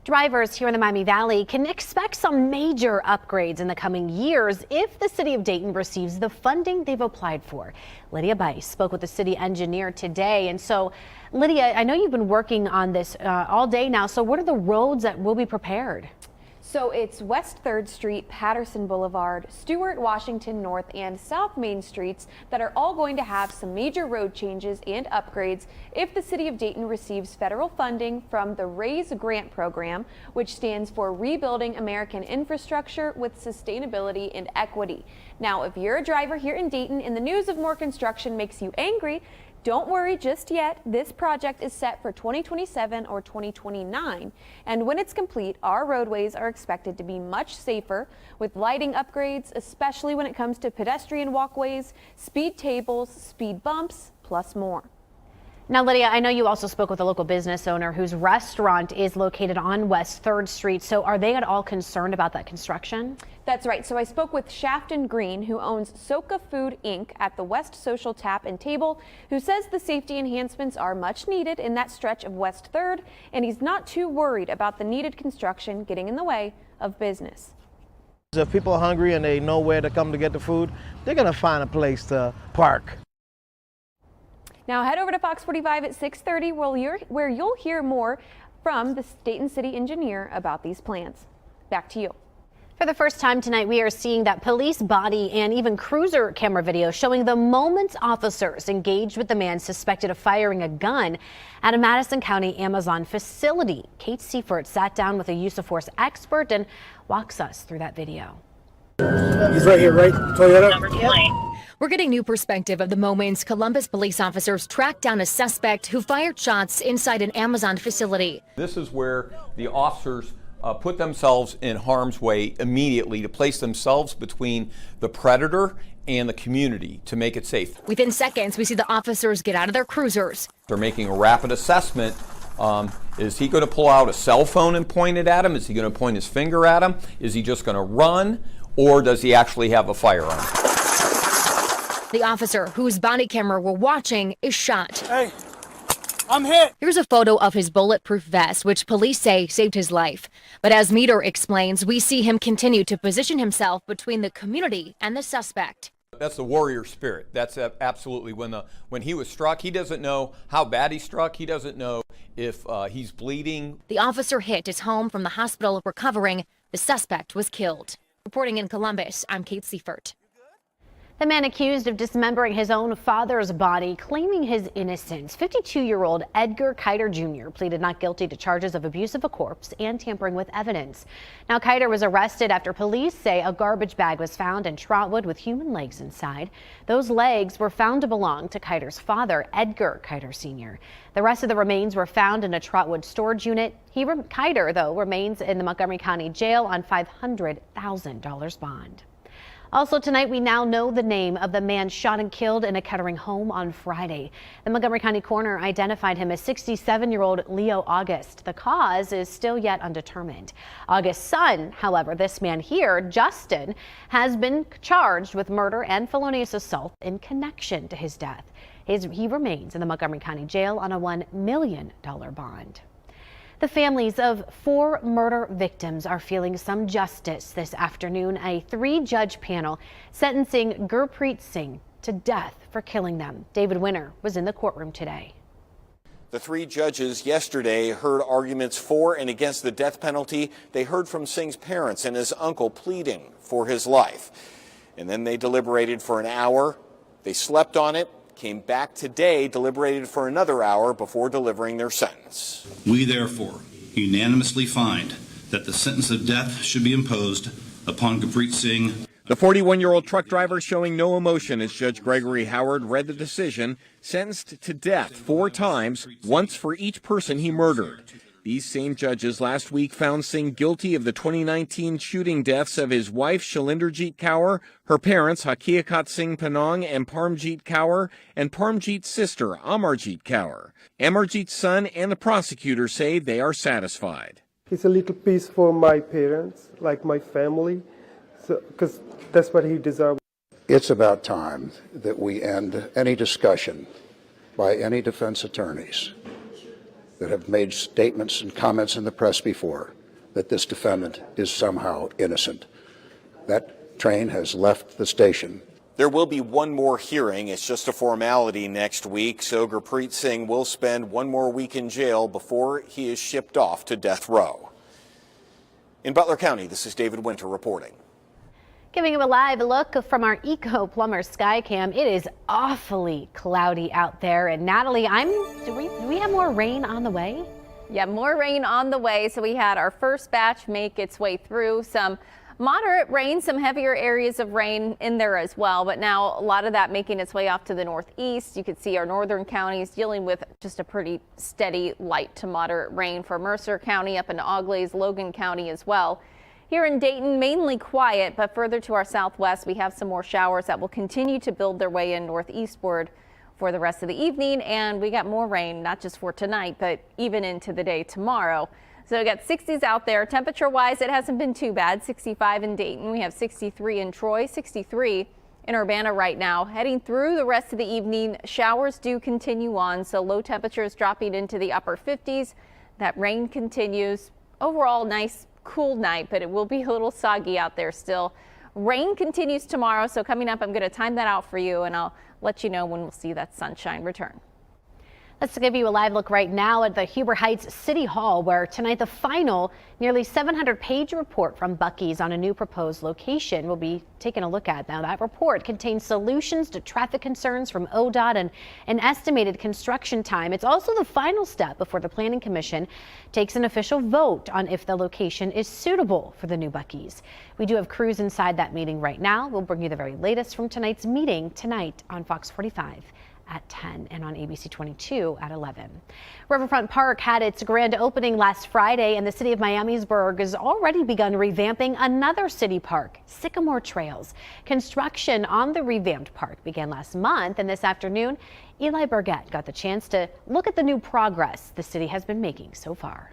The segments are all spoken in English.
Drivers here in the Miami Valley can expect some major upgrades in the coming years if the city of Dayton receives the funding they've applied for. Lydia Bice spoke with the city engineer today. And so, Lydia, I know you've been working on this all day now. So what are the roads that will be prepared? So it's West 3rd Street, Patterson Boulevard, Stewart, Washington North, and South Main Streets that are all going to have some major road changes and upgrades if the city of Dayton receives federal funding from the RAISE grant program, which stands for Rebuilding American Infrastructure with Sustainability and Equity. Now, if you're a driver here in Dayton and the news of more construction makes you angry, don't worry just yet. This project is set for 2027 or 2029. And when it's complete, our roadways are expected to be much safer with lighting upgrades, especially when it comes to pedestrian walkways, speed tables, speed bumps, plus more. Now, Lydia, I know you also spoke with a local business owner whose restaurant is located on West 3rd Street. So are they at all concerned about that construction? That's right. So I spoke with Greene, who owns Soka Food Inc. at the West Social Tap and Table, who says the safety enhancements are much needed in that stretch of West 3rd, and he's not too worried about the needed construction getting in the way of business. If people are hungry and they know where to come to get the food, they're going to find a place to park. Now head over to Fox 45 at 6:30 where you'll hear more from the Dayton City engineer about these plans. Back to you. For the first time tonight, we are seeing that police body and even cruiser camera video showing the moments officers engaged with the man suspected of firing a gun at a Madison County Amazon facility. Kate Seifert sat down with a use of force expert and walks us through that video. He's right here, right? Toyota? Yep. We're getting new perspective of the moments Columbus police officers tracked down a suspect who fired shots inside an Amazon facility. This is where the officers put themselves in harm's way immediately to place themselves between the predator and the community to make it safe. Within seconds, we see the officers get out of their cruisers. They're making a rapid assessment. Is he going to pull out a cell phone and point it at him? Is he going to point his finger at him? Is he just going to run? Or does he actually have a firearm? The officer, whose body camera we're watching, is shot. Hey, I'm hit. Here's a photo of his bulletproof vest, which police say saved his life. But as Meter explains, we see him continue to position himself between the community and the suspect. That's the warrior spirit. That's absolutely when he was struck. He doesn't know how bad he struck. He doesn't know if he's bleeding. The officer hit is home from the hospital recovering. The suspect was killed. Reporting in Columbus, I'm Kate Seifert. The man accused of dismembering his own father's body, claiming his innocence. 52-year-old Edgar Kiter Jr. pleaded not guilty to charges of abuse of a corpse and tampering with evidence. Now, Kiter was arrested after police say a garbage bag was found in Trotwood with human legs inside. Those legs were found to belong to Kiter's father, Edgar Kiter Sr. The rest of the remains were found in a Trotwood storage unit. Kiter, though, remains in the Montgomery County Jail on $500,000 bond. Also tonight, we now know the name of the man shot and killed in a Kettering home on Friday. The Montgomery County coroner identified him as 67-year-old Leo August. The cause is still yet undetermined. August's son, however, this man here, Justin, has been charged with murder and felonious assault in connection to his death. He remains in the Montgomery County Jail on a $1 million bond. The families of 4 murder victims are feeling some justice this afternoon. A 3-judge panel sentencing Gurpreet Singh to death for killing them. David Winter was in the courtroom today. The 3 judges yesterday heard arguments for and against the death penalty. They heard from Singh's parents and his uncle pleading for his life. And then they deliberated for an hour. They slept on it. Came back today, deliberated for another hour before delivering their sentence. We therefore unanimously find that the sentence of death should be imposed upon Gurpreet Singh. The 41-year-old truck driver showing no emotion as Judge Gregory Howard read the decision, sentenced to death 4 times, once for each person he murdered. These same judges last week found Singh guilty of the 2019 shooting deaths of his wife, Shalinderjeet Kaur, her parents, Hakiakat Singh Panong and Parmjeet Kaur, and Parmjeet's sister, Amarjeet Kaur. Amarjeet's son and the prosecutor say they are satisfied. It's a little piece for my parents, like my family, because that's what he deserves. It's about time that we end any discussion by any defense attorneys that have made statements and comments in the press before that this defendant is somehow innocent. That train has left the station. There will be one more hearing. It's just a formality next week. So Gurpreet Singh will spend one more week in jail before he is shipped off to death row. In Butler County, this is David Winter reporting. Giving you a live look from our Eco Plumber Skycam. It is awfully cloudy out there. And Natalie, do we have more rain on the way? Yeah, more rain on the way. So we had our first batch make its way through. Some moderate rain, some heavier areas of rain in there as well. But now a lot of that making its way off to the northeast. You can see our northern counties dealing with just a pretty steady light to moderate rain for Mercer County up into Auglaize, Logan County as well. Here in Dayton, mainly quiet, but further to our southwest, we have some more showers that will continue to build their way in northeastward for the rest of the evening. And we got more rain, not just for tonight, but even into the day tomorrow. So we got 60s out there. Temperature wise, it hasn't been too bad. 65 in Dayton. We have 63 in Troy, 63 in Urbana right now. Heading through the rest of the evening, showers do continue on. So low temperatures dropping into the upper 50s. That rain continues. Overall, nice cool night, but it will be a little soggy out there still. Rain continues tomorrow, so coming up I'm going to time that out for you and I'll let you know when we'll see that sunshine return. Let's give you a live look right now at the Huber Heights City Hall, where tonight the final nearly 700-page report from Buc-ee's on a new proposed location will be taken a look at. Now, that report contains solutions to traffic concerns from ODOT and an estimated construction time. It's also the final step before the Planning Commission takes an official vote on if the location is suitable for the new Buc-ee's. We do have crews inside that meeting right now. We'll bring you the very latest from tonight's meeting tonight on Fox 45. At 10 and on ABC 22 at 11. Riverfront Park had its grand opening last Friday, and the city of Miamisburg has already begun revamping another city park, Sycamore Trails. Construction on the revamped park began last month, and this afternoon, Eli Burgett got the chance to look at the new progress the city has been making so far.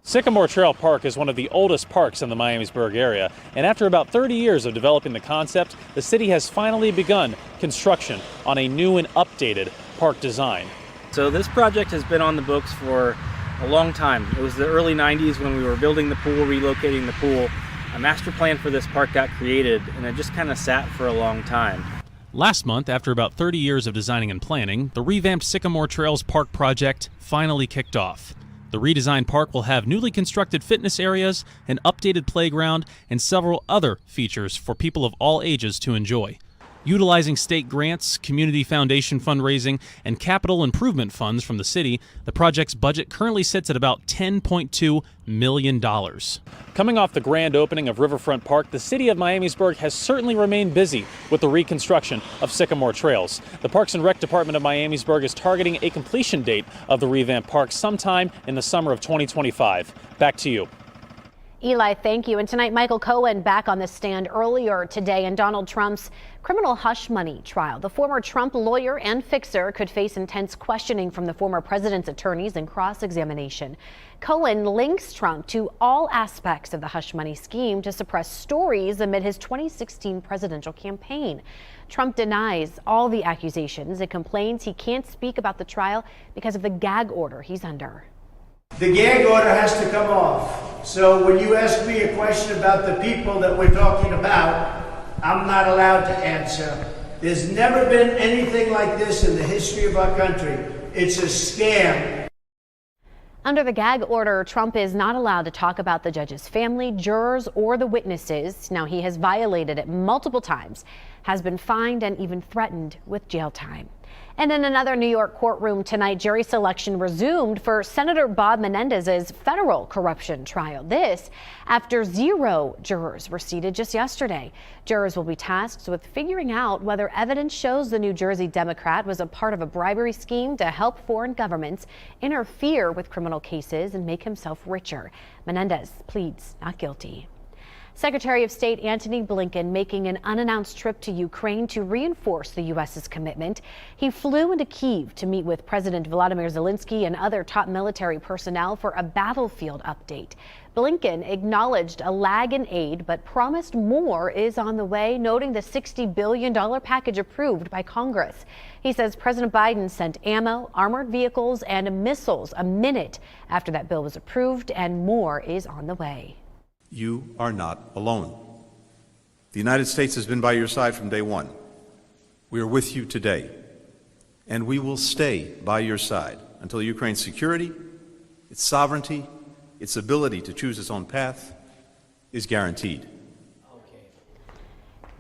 Sycamore Trail Park is one of the oldest parks in the Miamisburg area, and after about 30 years of developing the concept, the city has finally begun construction on a new and updated park design. So this project has been on the books for a long time. It was the early 90s when we were building the pool, relocating the pool. A master plan for this park got created, and it just kind of sat for a long time. Last month, after about 30 years of designing and planning, the revamped Sycamore Trails Park project finally kicked off. The redesigned park will have newly constructed fitness areas, an updated playground, and several other features for people of all ages to enjoy. Utilizing state grants, community foundation fundraising, and capital improvement funds from the city, the project's budget currently sits at about $10.2 million. Coming off the grand opening of Riverfront Park, the city of Miamisburg has certainly remained busy with the reconstruction of Sycamore Trails. The Parks and Rec Department of Miamisburg is targeting a completion date of the revamped park sometime in the summer of 2025. Back to you. Eli, thank you. And tonight, Michael Cohen back on the stand earlier today in Donald Trump's criminal hush money trial. The former Trump lawyer and fixer could face intense questioning from the former president's attorneys and cross-examination. Cohen links Trump to all aspects of the hush money scheme to suppress stories amid his 2016 presidential campaign. Trump denies all the accusations and complains he can't speak about the trial because of the gag order he's under. The gag order has to come off. So when you ask me a question about the people that we're talking about, I'm not allowed to answer. There's never been anything like this in the history of our country. It's a scam. Under the gag order, Trump is not allowed to talk about the judge's family, jurors, or the witnesses. Now, he has violated it multiple times, has been fined, and even threatened with jail time. And in another New York courtroom tonight, jury selection resumed for Senator Bob Menendez's federal corruption trial. This after 0 jurors were seated just yesterday. Jurors will be tasked with figuring out whether evidence shows the New Jersey Democrat was a part of a bribery scheme to help foreign governments interfere with criminal cases and make himself richer. Menendez pleads not guilty. Secretary of State Antony Blinken making an unannounced trip to Ukraine to reinforce the U.S.'s commitment. He flew into Kyiv to meet with President Volodymyr Zelensky and other top military personnel for a battlefield update. Blinken acknowledged a lag in aid, but promised more is on the way, noting the $60 billion package approved by Congress. He says President Biden sent ammo, armored vehicles, and missiles a minute after that bill was approved, and more is on the way. You are not alone. The United States has been by your side from day one. We are with you today, and we will stay by your side until Ukraine's security, its sovereignty, its ability to choose its own path is guaranteed.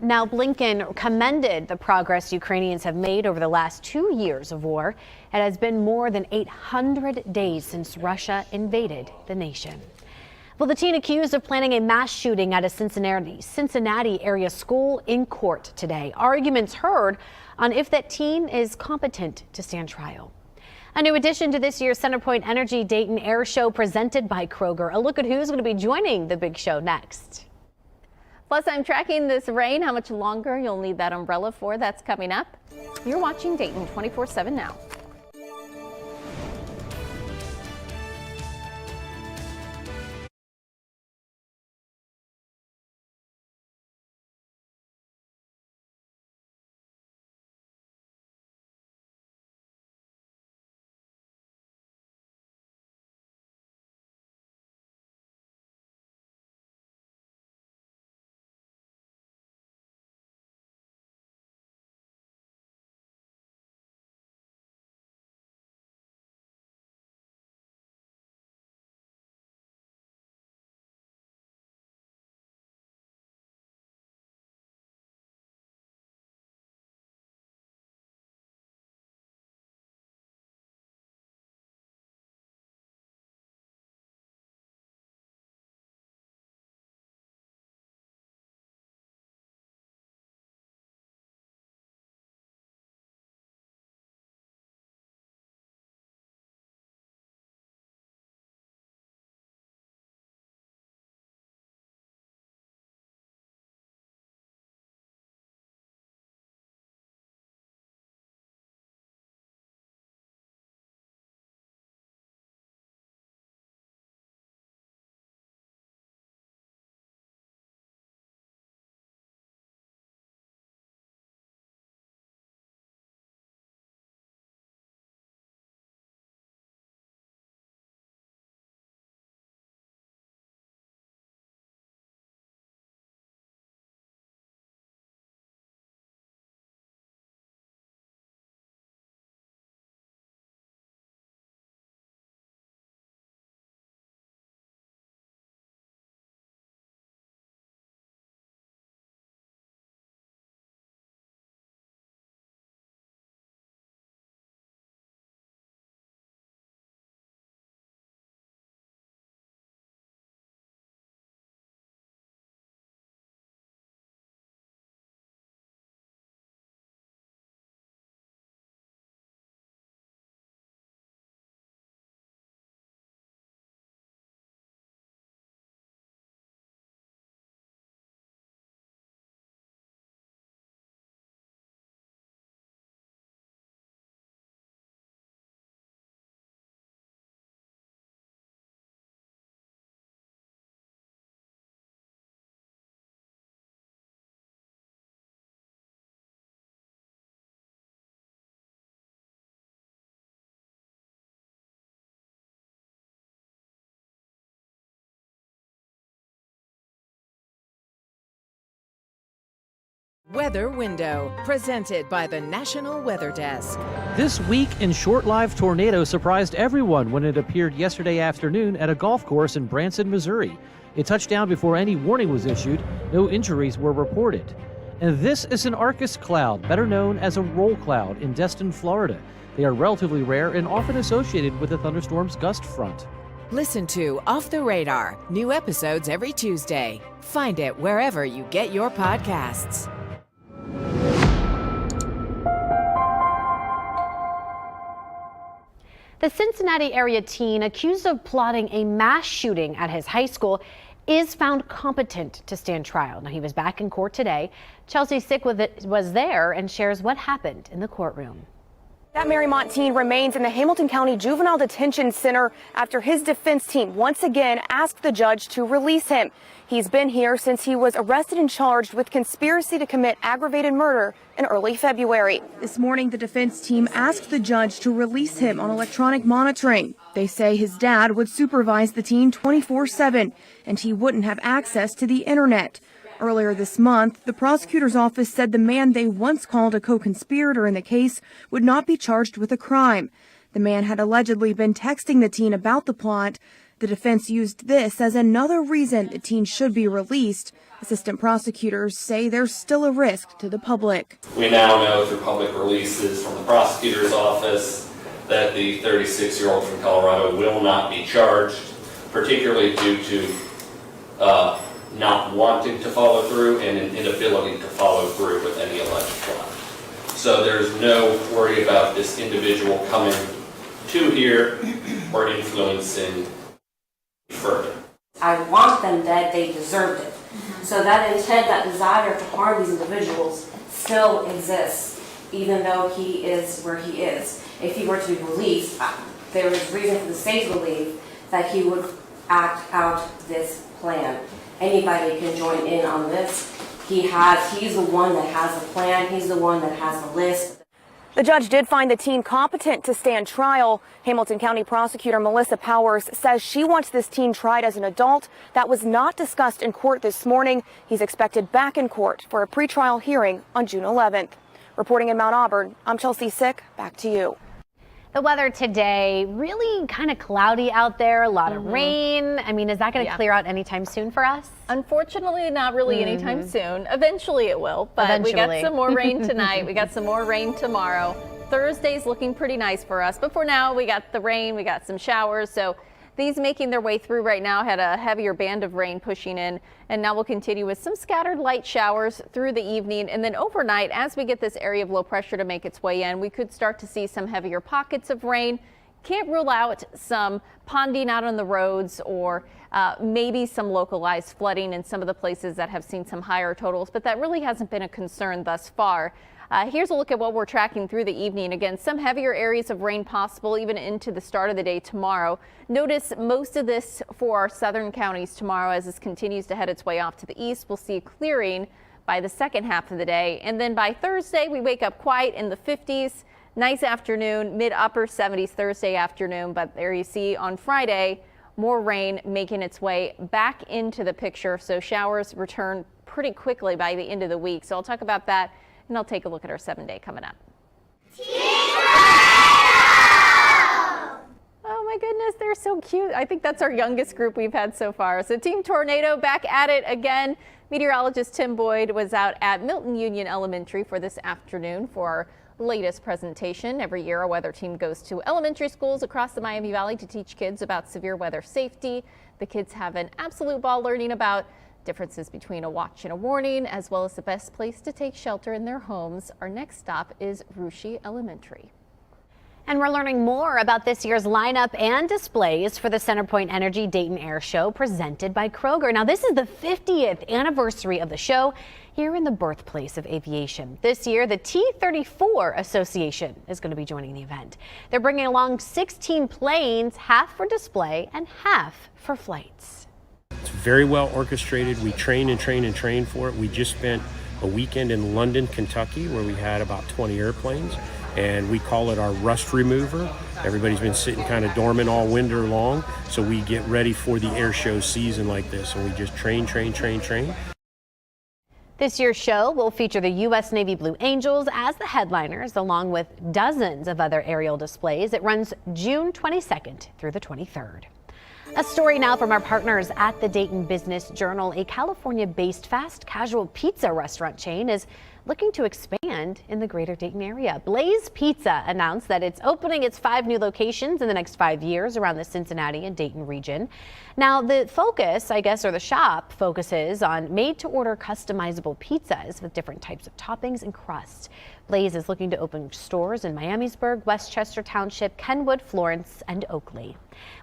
Now, Blinken commended the progress Ukrainians have made over the last 2 years of war. It has been more than 800 days since Russia invaded the nation. Well, the teen accused of planning a mass shooting at a Cincinnati area school in court today. Arguments heard on if that teen is competent to stand trial. A new addition to this year's Centerpoint Energy Dayton Air Show presented by Kroger. A look at who's going to be joining the big show next. Plus, I'm tracking this rain. How much longer you'll need that umbrella for? That's coming up. You're watching Dayton 24/7 now. Weather Window, presented by the National Weather Desk. This week in short-lived tornado surprised everyone when it appeared yesterday afternoon at a golf course in Branson, Missouri. It touched down before any warning was issued. No injuries were reported. And this is an Arcus cloud, better known as a roll cloud, in Destin, Florida. They are relatively rare and often associated with a thunderstorm's gust front. Listen to Off the Radar, new episodes every Tuesday. Find it wherever you get your podcasts. The Cincinnati area teen accused of plotting a mass shooting at his high school is found competent to stand trial. Now, he was back in court today. Chelsea Sick was there and shares what happened in the courtroom. That Marymount teen remains in the Hamilton County Juvenile Detention Center after his defense team once again asked the judge to release him. He's been here since he was arrested and charged with conspiracy to commit aggravated murder in early February. This morning, the defense team asked the judge to release him on electronic monitoring. They say his dad would supervise the teen 24/7 and he wouldn't have access to the internet. Earlier this month, the prosecutor's office said the man they once called a co-conspirator in the case would not be charged with a crime. The man had allegedly been texting the teen about the plot. The defense used this as another reason the teen should be released. Assistant prosecutors say there's still a risk to the public. We now know through public releases from the prosecutor's office that the 36-year-old from Colorado will not be charged, particularly due to not wanting to follow through and an inability to follow through with any alleged plot. So there's no worry about this individual coming to here or influencing further. I want them dead, they deserved it. So that intent, that desire to harm these individuals still exists, even though he is where he is. If he were to be released, there is reason for the state to believe that he would act out this plan. Anybody can join in on this. He's the one that has a plan. He's the one that has a list. The judge did find the teen competent to stand trial. Hamilton County Prosecutor Melissa Powers says she wants this teen tried as an adult. That was not discussed in court this morning. He's expected back in court for a pretrial hearing on June 11th. Reporting in Mount Auburn, I'm Chelsea Sick. Back to you. The weather today, really kind of cloudy out there, a lot of rain. I mean, is that going to clear out anytime soon for us? Unfortunately, not really anytime soon. Eventually it will, but we got some more rain tonight. We got some more rain tomorrow. Thursday's looking pretty nice for us, but for now we got the rain, we got some showers. So these making their way through right now had a heavier band of rain pushing in, and now we'll continue with some scattered light showers through the evening. And then overnight, as we get this area of low pressure to make its way in, we could start to see some heavier pockets of rain. Can't rule out some ponding out on the roads or maybe some localized flooding in some of the places that have seen some higher totals, but that really hasn't been a concern thus far. Here's a look at what we're tracking through the evening. Again, some heavier areas of rain possible even into the start of the day tomorrow. Notice most of this for our southern counties tomorrow as this continues to head its way off to the east. We'll see clearing by the second half of the day. And then by Thursday, we wake up quiet in the 50s. Nice afternoon, mid-upper 70s Thursday afternoon. But there you see on Friday, more rain making its way back into the picture. So showers return pretty quickly by the end of the week. So I'll talk about that. And I'll take a look at our 7-day coming up. Oh my goodness, they're so cute. I think that's our youngest group we've had so far. So Team Tornado back at it again. Meteorologist Tim Boyd was out at Milton Union Elementary for this afternoon for our latest presentation. Every year, our weather team goes to elementary schools across the Miami Valley to teach kids about severe weather safety. The kids have an absolute ball learning about differences between a watch and a warning, as well as the best place to take shelter in their homes. Our next stop is Russia Elementary. And we're learning more about this year's lineup and displays for the CenterPoint Energy Dayton Air Show presented by Kroger. Now, this is the 50th anniversary of the show here in the birthplace of aviation. This year, the T-34 Association is going to be joining the event. They're bringing along 16 planes, half for display and half for flights. It's very well orchestrated. We train and train and train for it. We just spent a weekend in London, Kentucky, where we had about 20 airplanes, and we call it our rust remover. Everybody's been sitting kind of dormant all winter long, so we get ready for the air show season like this, and we just train. This year's show will feature the U.S. Navy Blue Angels as the headliners, along with dozens of other aerial displays. It runs June 22nd through the 23rd. A story now from our partners at the Dayton Business Journal. A California-based fast casual pizza restaurant chain is looking to expand and in the greater Dayton area. Blaze Pizza announced that it's opening its 5 new locations in the next 5 years around the Cincinnati and Dayton region. Now, the focus, I guess, or the shop focuses on made-to-order customizable pizzas with different types of toppings and crust. Blaze is looking to open stores in Miamisburg, Westchester Township, Kenwood, Florence, and Oakley.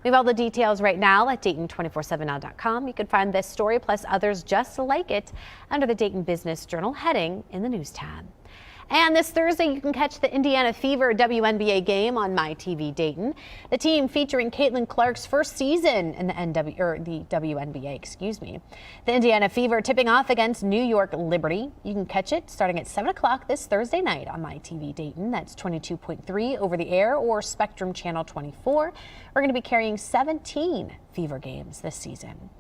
We have all the details right now at Dayton247now.com. You can find this story plus others just like it under the Dayton Business Journal heading in the News tab. And this Thursday, you can catch the Indiana Fever WNBA game on MyTV Dayton. The team featuring Caitlin Clark's first season in the WNBA, excuse me. The Indiana Fever tipping off against New York Liberty. You can catch it starting at 7 o'clock this Thursday night on MyTV Dayton. That's 22.3 over the air or Spectrum Channel 24. We're going to be carrying 17 Fever games this season.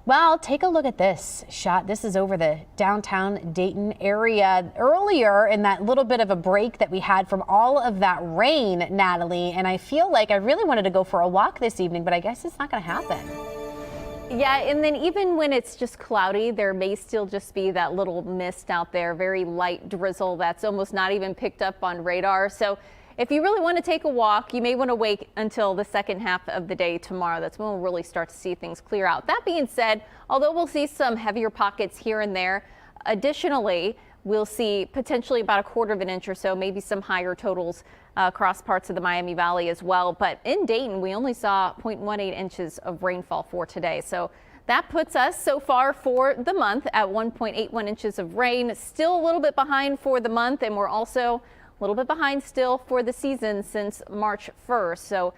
Well, take a look at this shot. This is over the downtown Dayton area earlier in that little bit of a break that we had from all of that rain, Natalie. And I feel like I really wanted to go for a walk this evening, but I guess it's not going to happen. Yeah, and then even when it's just cloudy, there may still just be that little mist out there, very light drizzle that's almost not even picked up on radar. So if you really want to take a walk, you may want to wait until the second half of the day tomorrow. That's when we'll really start to see things clear out. That being said, although we'll see some heavier pockets here and there, additionally, we'll see potentially about 1/4 inch or so, maybe some higher totals across parts of the Miami Valley as well. But in Dayton, we only saw 0.18 inches of rainfall for today. So that puts us so far for the month at 1.81 inches of rain. Still a little bit behind for the month, and we're also a little bit behind still for the season since March 1st. So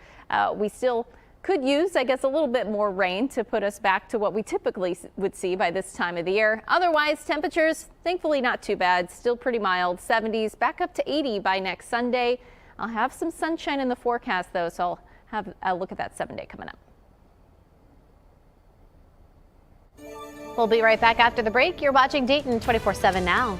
we still could use, I guess, a little bit more rain to put us back to what we typically would see by this time of the year. Otherwise, temperatures, thankfully not too bad. Still pretty mild, 70s, back up to 80 by next Sunday. I'll have some sunshine in the forecast, though, so I'll have a look at that 7-day coming up. We'll be right back after the break. You're watching Dayton 24/7 now.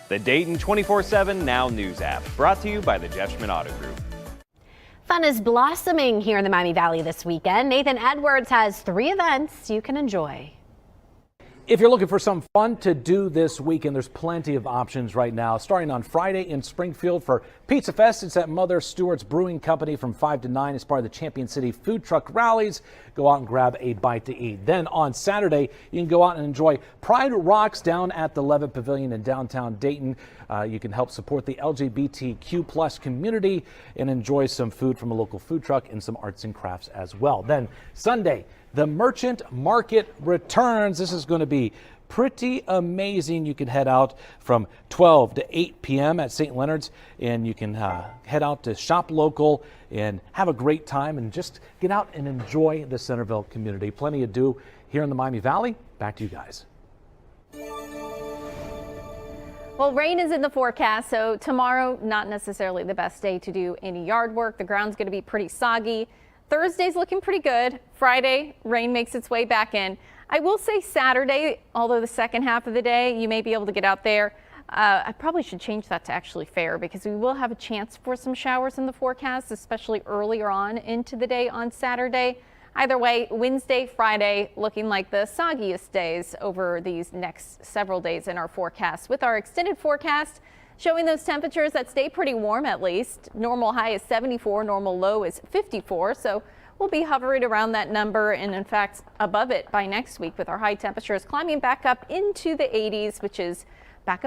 The Dayton 24/7 Now News app, brought to you by the Jeff Schmidt Auto Group. Fun is blossoming here in the Miami Valley this weekend. Nathan Edwards has 3 events you can enjoy. If you're looking for some fun to do this weekend, there's plenty of options right now. Starting on Friday in Springfield for Pizza Fest, it's at Mother Stewart's Brewing Company from 5 to 9 as part of the Champion City food truck rallies. Go out and grab a bite to eat. Then on Saturday, you can go out and enjoy Pride Rocks down at the Levitt Pavilion in downtown Dayton. You can help support the LGBTQ+ community and enjoy some food from a local food truck and some arts and crafts as well. Then Sunday, the Merchant Market returns. This is going to be pretty amazing. You can head out from 12 to 8 p.m. at St. Leonard's, and you can head out to shop local and have a great time and just get out and enjoy the Centerville community. Plenty to do here in the Miami Valley. Back to you guys. Well, rain is in the forecast, so tomorrow not necessarily the best day to do any yard work. The ground's going to be pretty soggy. Thursday's looking pretty good. Friday, rain makes its way back in. I will say Saturday, although the second half of the day, you may be able to get out there. I probably should change that to actually fair, because we will have a chance for some showers in the forecast, especially earlier on into the day on Saturday. Either way, Wednesday, Friday looking like the soggiest days over these next several days in our forecast, with our extended forecast showing those temperatures that stay pretty warm at least. Normal high is 74, normal low is 54. So we'll be hovering around that number, and in fact above it by next week, with our high temperatures climbing back up into the 80s, which is back up